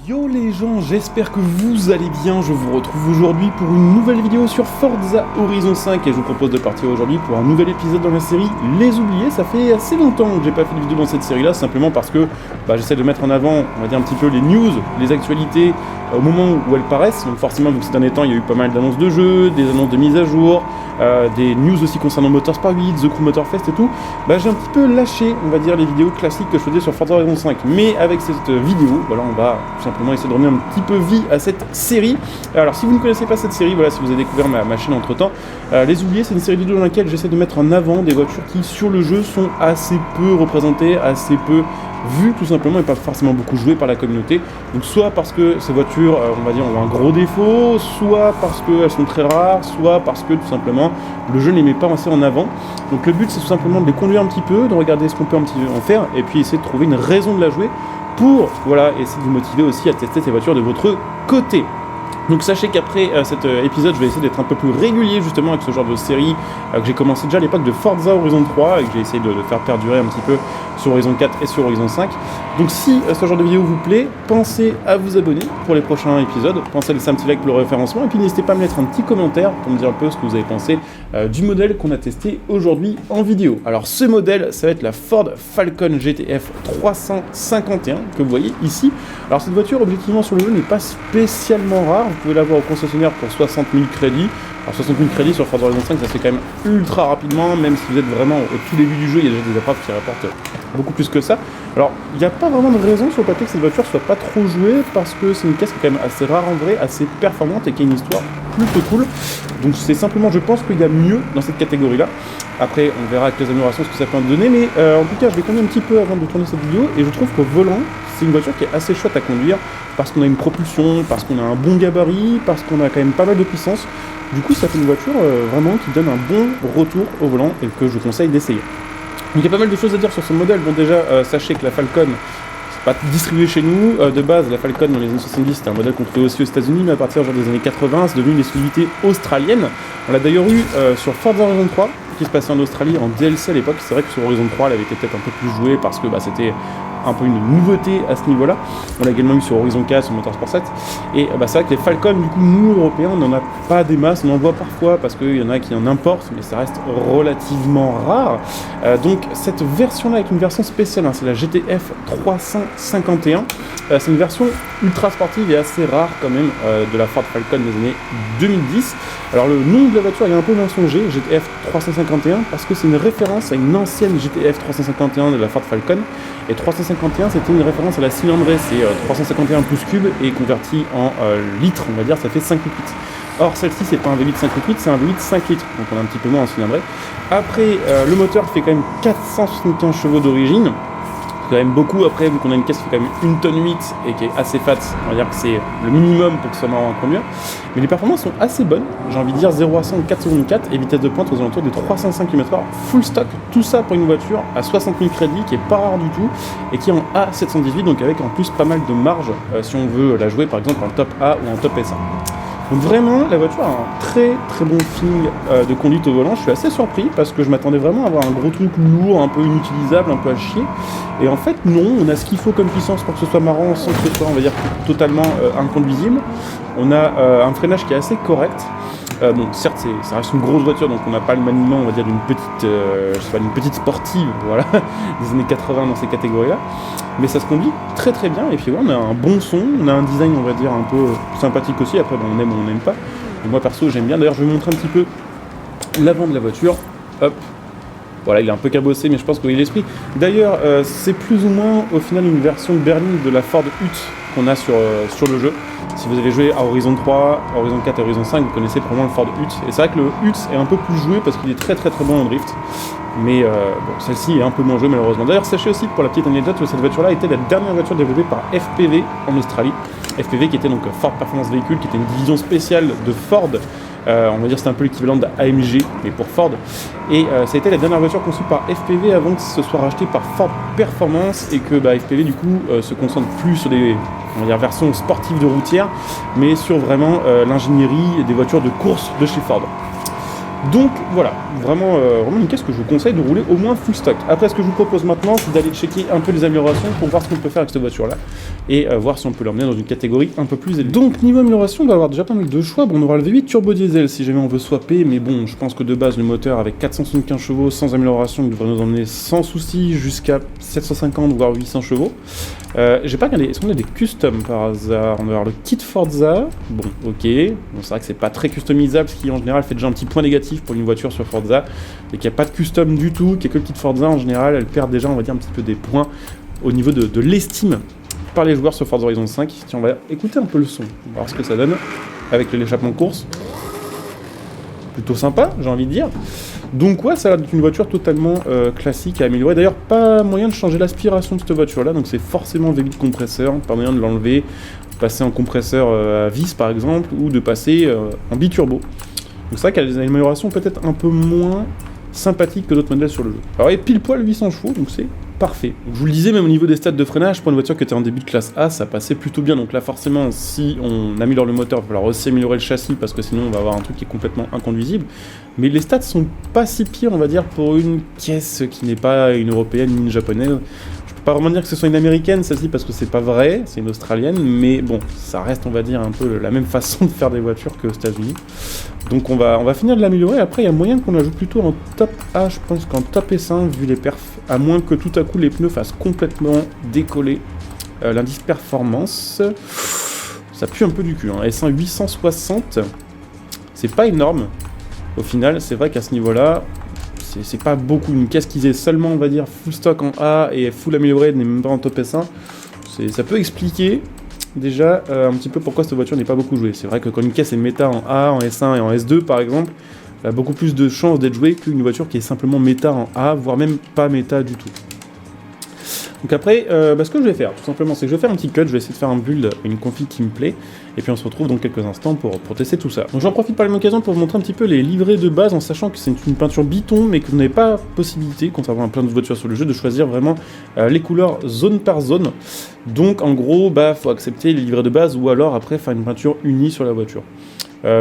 Yo les gens, j'espère que vous allez bien, je vous retrouve aujourd'hui pour une nouvelle vidéo sur Forza Horizon 5 et je vous propose de partir aujourd'hui pour un nouvel épisode dans la série Les Oubliés. Ça fait assez longtemps que j'ai pas fait de vidéo dans cette série là, simplement parce que j'essaie de mettre en avant, on va dire un petit peu les news, les actualités au moment où elles paraissent. Donc forcément, vu que ces derniers temps il y a eu pas mal d'annonces de jeux, des annonces de mise à jour, des news aussi concernant Motorsport 8, The Crew Motorfest et tout, j'ai un petit peu lâché, on va dire, les vidéos classiques que je faisais sur Forza Horizon 5. Mais avec cette vidéo, voilà, on va tout simplement essayer de donner un petit peu vie à cette série. Alors si vous ne connaissez pas cette série, voilà, si vous avez découvert ma chaîne entre temps, Les Oubliés, c'est une série de vidéos dans laquelle j'essaie de mettre en avant des voitures qui sur le jeu sont assez peu représentées, assez peu vues tout simplement et pas forcément beaucoup jouées par la communauté. Donc soit parce que ces voitures, on va dire, ont un gros défaut, soit parce qu'elles sont très rares, soit parce que tout simplement le jeu ne les met pas assez en avant. Donc le but c'est tout simplement de les conduire un petit peu, de regarder ce qu'on peut un petit peu en faire et puis essayer de trouver une raison de la jouer pour essayer de vous motiver aussi à tester ces voitures de votre côté. Donc sachez qu'après cet épisode, je vais essayer d'être un peu plus régulier justement avec ce genre de série que j'ai commencé déjà à l'époque de Forza Horizon 3 et que j'ai essayé de faire perdurer un petit peu sur Horizon 4 et sur Horizon 5. Donc si ce genre de vidéo vous plaît, pensez à vous abonner pour les prochains épisodes, pensez à laisser un petit like pour le référencement et puis n'hésitez pas à me mettre un petit commentaire pour me dire un peu ce que vous avez pensé du modèle qu'on a testé aujourd'hui en vidéo. Alors ce modèle, ça va être la Ford Falcon GTF 351 que vous voyez ici. Alors cette voiture objectivement sur le jeu n'est pas spécialement rare. Vous pouvez l'avoir au concessionnaire pour 60 000 crédits. Alors 60 000 crédits sur Forza Horizon 5, ça se fait quand même ultra rapidement, même si vous êtes vraiment au tout début du jeu, il y a déjà des épreuves qui rapportent beaucoup plus que ça. Alors il n'y a pas vraiment de raison sur le papier que cette voiture soit pas trop jouée, parce que c'est une caisse qui est quand même assez rare en vrai, assez performante et qui a une histoire plutôt cool. Donc c'est simplement, je pense qu'il y a mieux dans cette catégorie-là. Après, on verra avec les améliorations ce que ça peut en donner, mais en tout cas, je vais conduire un petit peu avant de tourner cette vidéo, et je trouve qu'au volant, c'est une voiture qui est assez chouette à conduire, parce qu'on a une propulsion, parce qu'on a un bon gabarit, parce qu'on a quand même pas mal de puissance. Du coup, ça fait une voiture vraiment qui donne un bon retour au volant, et que je vous conseille d'essayer. Donc il y a pas mal de choses à dire sur ce modèle. Bon déjà, sachez que la Falcon, pas distribué chez nous. De base, la Falcon dans les années 70, c'était un modèle qu'on trouvait aussi aux États-Unis, mais à partir des années 80, c'est devenu une exclusivité australienne. On l'a d'ailleurs eu sur Forza Horizon 3, qui se passait en Australie en DLC à l'époque. C'est vrai que sur Horizon 3, elle avait été peut-être un peu plus jouée parce que c'était un peu une nouveauté à ce niveau-là. On l'a également eu sur Horizon 4, sur Motorsport 7. Et c'est vrai que les Falcon, du coup, nous, Européens, on n'en a pas des masses. On en voit parfois parce qu'il y en a qui en importent, mais ça reste relativement rare. Donc, cette version-là est une version spéciale. C'est la GTF 351. C'est une version ultra sportive et assez rare quand même de la Ford Falcon des années 2010. Alors, le nom de la voiture est un peu mensongé, GTF 351, parce que c'est une référence à une ancienne GTF 351 de la Ford Falcon. Et 351, c'était une référence à la cylindrée, c'est 351 pouces cubes et converti en litres, on va dire, ça fait 5 litres 8. Or, celle-ci, c'est pas un V8 5 litres 8, c'est un V8 5 litres, donc on a un petit peu moins en cylindrée. Après, le moteur fait quand même 475 chevaux d'origine, quand même beaucoup. Après, vu qu'on a une caisse qui fait quand même 1 tonne 8 et qui est assez fat, on va dire que c'est le minimum pour que ce soit marrant à conduire. Mais les performances sont assez bonnes, j'ai envie de dire 0 à 100 en 4 secondes 4 et vitesse de pointe aux alentours des 305 km/h full stock. Tout ça pour une voiture à 60 000 crédits qui est pas rare du tout et qui est en A718, donc avec en plus pas mal de marge si on veut la jouer par exemple en top A ou en top S1. Donc vraiment, la voiture a un très très bon feeling de conduite au volant. Je suis assez surpris parce que je m'attendais vraiment à avoir un gros truc lourd, un peu inutilisable, un peu à chier. Et en fait non, on a ce qu'il faut comme puissance pour que ce soit marrant sans que ce soit, on va dire, totalement inconduisible. On a un freinage qui est assez correct. Bon, certes, ça reste une grosse voiture, donc on n'a pas le maniement, on va dire, d'une petite sportive, voilà, des années 80 dans ces catégories-là. Mais ça se conduit très très bien, et puis voilà, on a un bon son, on a un design, on va dire, un peu sympathique aussi. Après, on aime ou on n'aime pas. Et moi, perso, j'aime bien. D'ailleurs, je vais vous montrer un petit peu l'avant de la voiture. Hop. Voilà, il est un peu cabossé, mais je pense qu'il y a l'esprit. D'ailleurs, c'est plus ou moins, au final, une version berline de la Ford Ut qu'on a sur le jeu. Si vous avez joué à Horizon 3, Horizon 4 et Horizon 5, vous connaissez probablement le Ford Ut. Et c'est vrai que le Ut est un peu plus joué parce qu'il est très très très bon en drift. Mais bon, celle-ci est un peu moins jouée malheureusement. D'ailleurs, sachez aussi, pour la petite anecdote, que cette voiture-là était la dernière voiture développée par FPV en Australie. FPV qui était donc Ford Performance Vehicle, qui était une division spéciale de Ford. On va dire que c'était un peu l'équivalent de AMG, mais pour Ford. Et ça a été la dernière voiture conçue par FPV avant que ce soit racheté par Ford Performance et que FPV du coup se concentre plus sur des, on va dire, versions sportives de routières, mais sur vraiment l'ingénierie des voitures de course de chez Ford. Donc voilà, vraiment une caisse que je vous conseille de rouler au moins full stock. Après, ce que je vous propose maintenant, c'est d'aller checker un peu les améliorations pour voir ce qu'on peut faire avec cette voiture-là et voir si on peut l'emmener dans une catégorie un peu plus élevée. Donc niveau amélioration, on va avoir déjà pas mal de choix. Bon, on aura le V8 turbo diesel si jamais on veut swapper, mais bon, je pense que de base, le moteur avec 475 chevaux sans amélioration, il devrait nous emmener sans souci jusqu'à 750 voire 800 chevaux. J'ai pas regardé, est-ce qu'on a des customs par hasard? On va avoir le kit Forza, bon ok, bon, c'est vrai que c'est pas très customisable, ce qui en général fait déjà un petit point négatif pour une voiture sur Forza, et qu'il n'y a pas de custom du tout, qu'il n'y a que le kit Forza en général, elle perd déjà on va dire un petit peu des points au niveau de l'estime par les joueurs sur Forza Horizon 5. Tiens, on va écouter un peu le son, on va voir ce que ça donne avec l'échappement de course. Plutôt sympa, j'ai envie de dire. Donc ouais, ça a l'air d'être une voiture totalement classique à améliorer. D'ailleurs, pas moyen de changer l'aspiration de cette voiture-là, donc c'est forcément V8 compresseur, pas moyen de l'enlever, passer en compresseur à vis par exemple, ou de passer en biturbo. Donc c'est vrai qu'elle a des améliorations peut-être un peu moins sympathiques que d'autres modèles sur le jeu. Alors il y a pile poil 800 chevaux, donc c'est parfait. Donc, je vous le disais, même au niveau des stats de freinage, pour une voiture qui était en début de classe A, ça passait plutôt bien. Donc là, forcément, si on améliore le moteur, il va falloir aussi améliorer le châssis, parce que sinon, on va avoir un truc qui est complètement inconduisible. Mais les stats sont pas si pires, on va dire, pour une caisse qui n'est pas une européenne ni une japonaise. Je peux pas vraiment dire que ce soit une américaine, celle-ci, parce que c'est pas vrai, c'est une australienne, mais bon, ça reste, on va dire, un peu la même façon de faire des voitures qu'aux États-Unis. Donc on va finir de l'améliorer. Après, il y a moyen qu'on la joue plutôt en top A, je pense qu'en top S1, vu les perfs, à moins que tout à coup les pneus fassent complètement décoller l'indice performance. Ça pue un peu du cul, hein. S1 860, c'est pas énorme. Au final, c'est vrai qu'à ce niveau-là, c'est pas beaucoup. Une caisse qui est seulement, on va dire, full stock en A et full améliorée, n'est même pas en top S1. Ça peut expliquer déjà un petit peu pourquoi cette voiture n'est pas beaucoup jouée. C'est vrai que quand une caisse est méta en A, en S1 et en S2 par exemple, elle a beaucoup plus de chances d'être jouée qu'une voiture qui est simplement méta en A, voire même pas méta du tout. Donc après, ce que je vais faire, tout simplement, c'est que je vais faire un petit cut, je vais essayer de faire un build, une config qui me plaît, et puis on se retrouve dans quelques instants pour tester tout ça. Donc j'en profite par la même occasion pour vous montrer un petit peu les livrets de base, en sachant que c'est une peinture biton, mais que vous n'avez pas possibilité, contrairement à plein de voitures sur le jeu, de choisir vraiment les couleurs zone par zone. Donc en gros, faut accepter les livrets de base, ou alors après faire une peinture unie sur la voiture.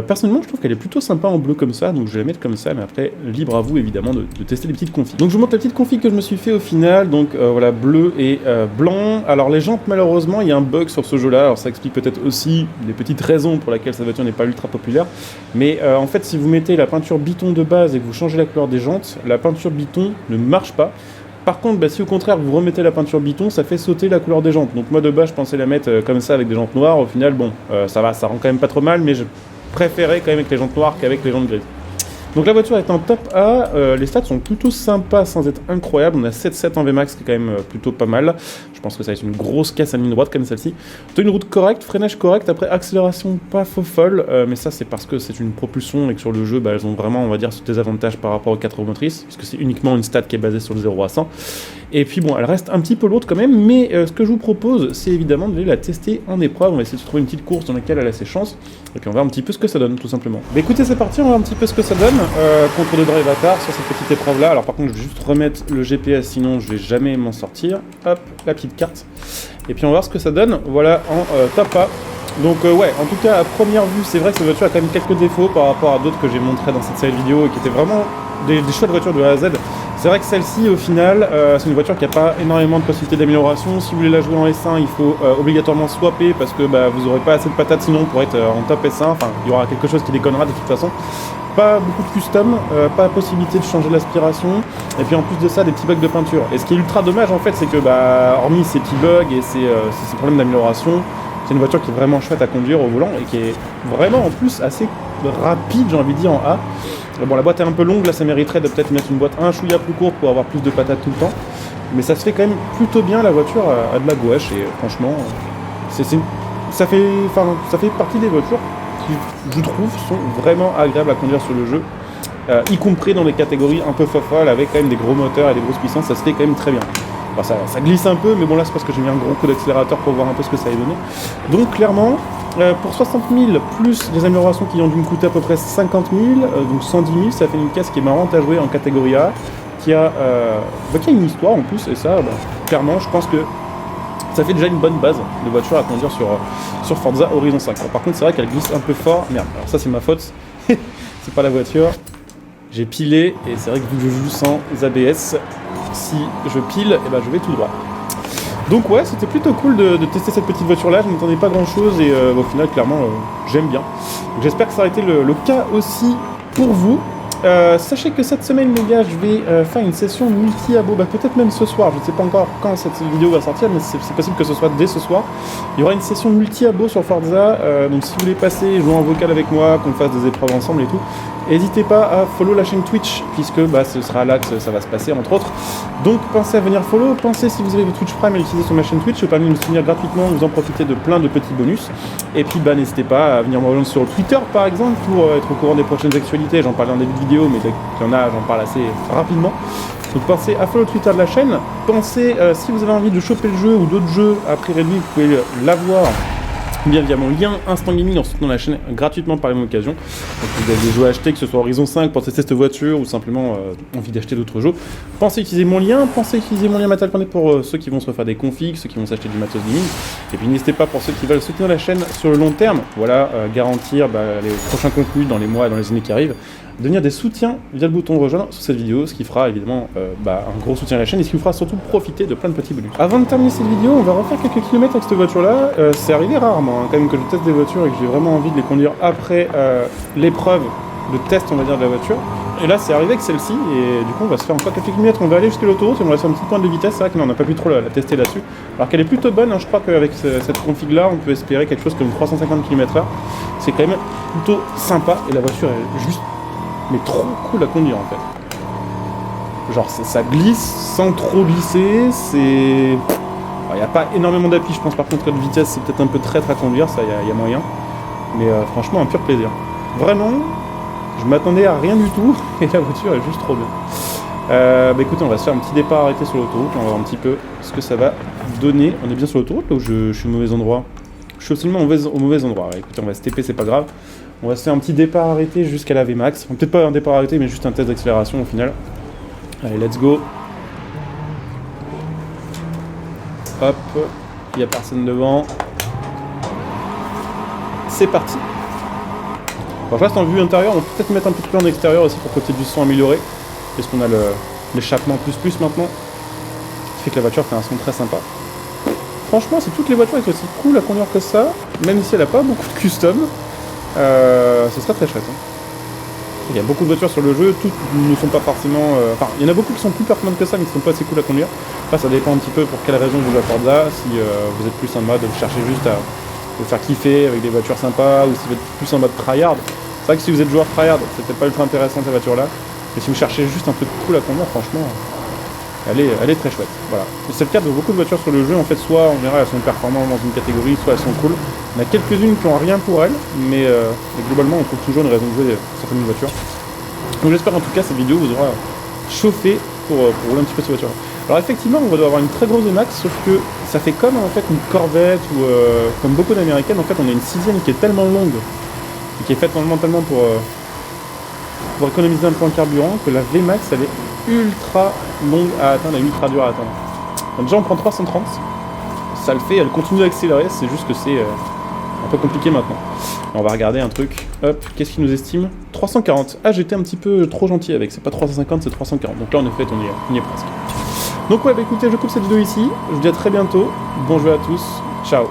Personnellement, je trouve qu'elle est plutôt sympa en bleu comme ça, donc je vais la mettre comme ça, mais après, libre à vous évidemment de tester les petites configs. Donc je vous montre la petite config que je me suis fait au final, donc voilà, bleu et blanc. Alors les jantes, malheureusement, il y a un bug sur ce jeu-là, alors ça explique peut-être aussi les petites raisons pour lesquelles cette voiture n'est pas ultra populaire, mais en fait, si vous mettez la peinture biton de base et que vous changez la couleur des jantes, la peinture biton ne marche pas. Par contre, si au contraire vous remettez la peinture biton, ça fait sauter la couleur des jantes. Donc moi de base, je pensais la mettre comme ça avec des jantes noires, au final, bon, ça va, ça rend quand même pas trop mal, mais je préférais quand même avec les jantes noires qu'avec les jantes grises. Donc la voiture est en top A, les stats sont plutôt sympas sans être incroyables, on a 7.7 en VMAX qui est quand même plutôt pas mal. Je pense que ça va être une grosse caisse à ligne droite comme celle-ci. Une route correcte, freinage correct, après accélération pas faux folle, mais ça c'est parce que c'est une propulsion et que sur le jeu elles ont vraiment on va dire des avantages par rapport aux 4 roues motrices, puisque c'est uniquement une stat qui est basée sur le 0 à 100. Et puis bon, elle reste un petit peu lourde quand même, mais ce que je vous propose, c'est évidemment d'aller la tester en épreuve. On va essayer de trouver une petite course dans laquelle elle a ses chances, et puis on va voir un petit peu ce que ça donne, tout simplement. Bah écoutez, c'est parti, on va voir un petit peu ce que ça donne contre le Drive Avatar sur cette petite épreuve-là. Alors par contre, je vais juste remettre le GPS, sinon je vais jamais m'en sortir. Hop, la petite carte. Et puis on va voir ce que ça donne, voilà, en top A. Donc ouais, en tout cas, à première vue, c'est vrai que cette voiture a quand même quelques défauts par rapport à d'autres que j'ai montré dans cette série de vidéos, et qui étaient vraiment des choix de voiture de A à Z. C'est vrai que celle-ci, au final, c'est une voiture qui n'a pas énormément de possibilités d'amélioration. Si vous voulez la jouer en S1, il faut obligatoirement swapper, parce que vous n'aurez pas assez de patates sinon pour être en top S1. Enfin, il y aura quelque chose qui déconnera de toute façon. Pas beaucoup de custom, pas possibilité de changer l'aspiration, et puis en plus de ça, des petits bugs de peinture. Et ce qui est ultra dommage en fait, c'est que hormis ces petits bugs et ces problèmes d'amélioration, c'est une voiture qui est vraiment chouette à conduire au volant et qui est vraiment en plus assez rapide, j'ai envie de dire, en A. Bon, la boîte est un peu longue, là ça mériterait de peut-être mettre une boîte un chouïa plus courte pour avoir plus de patates tout le temps. Mais ça se fait quand même plutôt bien, la voiture a de la gouache, et franchement, ça fait partie des voitures qui, je trouve, sont vraiment agréables à conduire sur le jeu. Y compris dans les catégories un peu fofolles, avec quand même des gros moteurs et des grosses puissances, ça se fait quand même très bien. Enfin, ça glisse un peu, mais bon là c'est parce que j'ai mis un gros coup d'accélérateur pour voir un peu ce que ça a donné. Donc clairement, pour 60 000 plus les améliorations qui ont dû me coûter à peu près 50 000, donc 110 000, ça fait une caisse qui est marrante à jouer en catégorie A, qui a une histoire en plus, et ça, clairement, je pense que ça fait déjà une bonne base de voiture à conduire sur Forza Horizon 5. Alors, par contre, c'est vrai qu'elle glisse un peu fort. Merde, alors ça c'est ma faute, c'est pas la voiture. J'ai pilé, et c'est vrai que vu que je joue sans ABS, si je pile, eh ben, je vais tout droit. Donc ouais, c'était plutôt cool de tester cette petite voiture-là, je n'attendais pas grand-chose, et au final, clairement, j'aime bien. J'espère que ça aura été le cas aussi pour vous. Sachez que cette semaine, les gars, je vais faire une session multi-abo, peut-être même ce soir, je ne sais pas encore quand cette vidéo va sortir, mais c'est possible que ce soit dès ce soir. Il y aura une session multi-abo sur Forza, donc si vous voulez passer, jouer en vocal avec moi, qu'on fasse des épreuves ensemble et tout, n'hésitez pas à follow la chaîne Twitch, puisque ce sera là que ça va se passer, entre autres. Donc pensez à venir follow, pensez si vous avez Twitch Prime à l'utiliser sur ma chaîne Twitch, ça permet de me soutenir gratuitement, vous en profitez de plein de petits bonus. Et puis n'hésitez pas à venir me rejoindre sur Twitter par exemple, pour être au courant des prochaines actualités, j'en parle dans des vidéos, mais dès qu'il y en a, j'en parle assez rapidement. Donc pensez à follow Twitter de la chaîne, pensez si vous avez envie de choper le jeu ou d'autres jeux à prix réduit, vous pouvez l'avoir bien via mon lien Instant Gaming en soutenant la chaîne gratuitement par la même occasion. Donc vous avez des jeux à acheter, que ce soit Horizon 5 pour tester cette voiture ou simplement envie d'acheter d'autres jeux. Pensez à utiliser mon lien, Matal.net pour ceux qui vont se refaire des configs, ceux qui vont s'acheter du matos gaming. Et puis n'hésitez pas pour ceux qui veulent soutenir la chaîne sur le long terme, voilà, garantir les prochains contenus dans les mois et dans les années qui arrivent. Devenir des soutiens via le bouton rejoindre sous cette vidéo, ce qui fera évidemment un gros soutien à la chaîne et ce qui vous fera surtout profiter de plein de petits bonus. Avant de terminer cette vidéo, on va refaire quelques kilomètres avec cette voiture-là. C'est arrivé rarement, quand même, que je teste des voitures et que j'ai vraiment envie de les conduire après l'épreuve de test, on va dire, de la voiture. Et là, c'est arrivé avec celle-ci, et du coup, on va se faire encore quelques kilomètres. On va aller jusqu'à l'autoroute et on va faire un petit point de vitesse. C'est vrai qu'on n'a pas pu trop la tester là-dessus. Alors qu'elle est plutôt bonne, hein. Je crois qu'avec cette config-là, on peut espérer quelque chose comme 350 km/h. C'est quand même plutôt sympa, et la voiture est juste mais trop cool à conduire en fait. Genre ça glisse sans trop glisser, c'est... Il n'y a pas énormément d'appui, je pense, par contre de vitesse c'est peut-être un peu traître à conduire, ça il y a moyen. Mais franchement un pur plaisir. Vraiment, je m'attendais à rien du tout et la voiture est juste trop bien. Écoutez, on va se faire un petit départ arrêté sur l'autoroute, on va voir un petit peu ce que ça va donner. On est bien sur l'autoroute là où je suis au mauvais endroit? Je suis absolument au mauvais endroit. Ouais, écoutez, on va se TP, c'est pas grave. On va se faire un petit départ arrêté jusqu'à la Vmax. Peut-être pas un départ arrêté, mais juste un test d'accélération au final. Allez, let's go. Hop, il n'y a personne devant. C'est parti. Bon, je reste en vue intérieure, on peut peut-être mettre un peu plus en extérieur aussi pour côté du son amélioré. Parce qu'on a l'échappement plus maintenant. Ce qui fait que la voiture fait un son très sympa. Franchement, si toutes les voitures étaient aussi cool à conduire que ça, même si elle n'a pas beaucoup de custom, ce serait très chouette. Hein. Il y a beaucoup de voitures sur le jeu, toutes ne sont pas forcément... Enfin, il y en a beaucoup qui sont plus performantes que ça, mais qui sont pas assez cool à conduire. Après, ça dépend un petit peu pour quelle raison vous jouez à Forza, si vous êtes plus en mode, vous cherchez juste à vous faire kiffer avec des voitures sympas, ou si vous êtes plus en mode tryhard. C'est vrai que si vous êtes joueur tryhard, c'est peut-être pas ultra intéressant cette voiture-là, mais si vous cherchez juste un peu de cool à conduire, franchement... Elle est très chouette, voilà. C'est le cas de beaucoup de voitures sur le jeu, en fait, soit en général elles sont performantes dans une catégorie, soit elles sont cool. On a quelques-unes qui ont rien pour elles, mais globalement on trouve toujours une raison de jouer certaines voitures. Donc j'espère en tout cas cette vidéo vous aura chauffé pour rouler un petit peu cette voiture. Alors effectivement on va devoir avoir une très grosse Vmax, sauf que ça fait comme en fait une Corvette ou comme beaucoup d'américaines, en fait on a une 6ème qui est tellement longue, et qui est faite normalement tellement pour économiser un peu en carburant, que la Vmax elle est ultra longue à atteindre et ultra dure à atteindre. Donc déjà on prend 330, ça le fait, elle continue d'accélérer, c'est juste que c'est un peu compliqué maintenant. On va regarder un truc, hop, qu'est-ce qu'il nous estime? 340, ah j'étais un petit peu trop gentil avec, c'est pas 350 c'est 340, donc là en effet on y est presque. Donc ouais écoutez, je coupe cette vidéo ici, je vous dis à très bientôt, bon jeu à tous, ciao.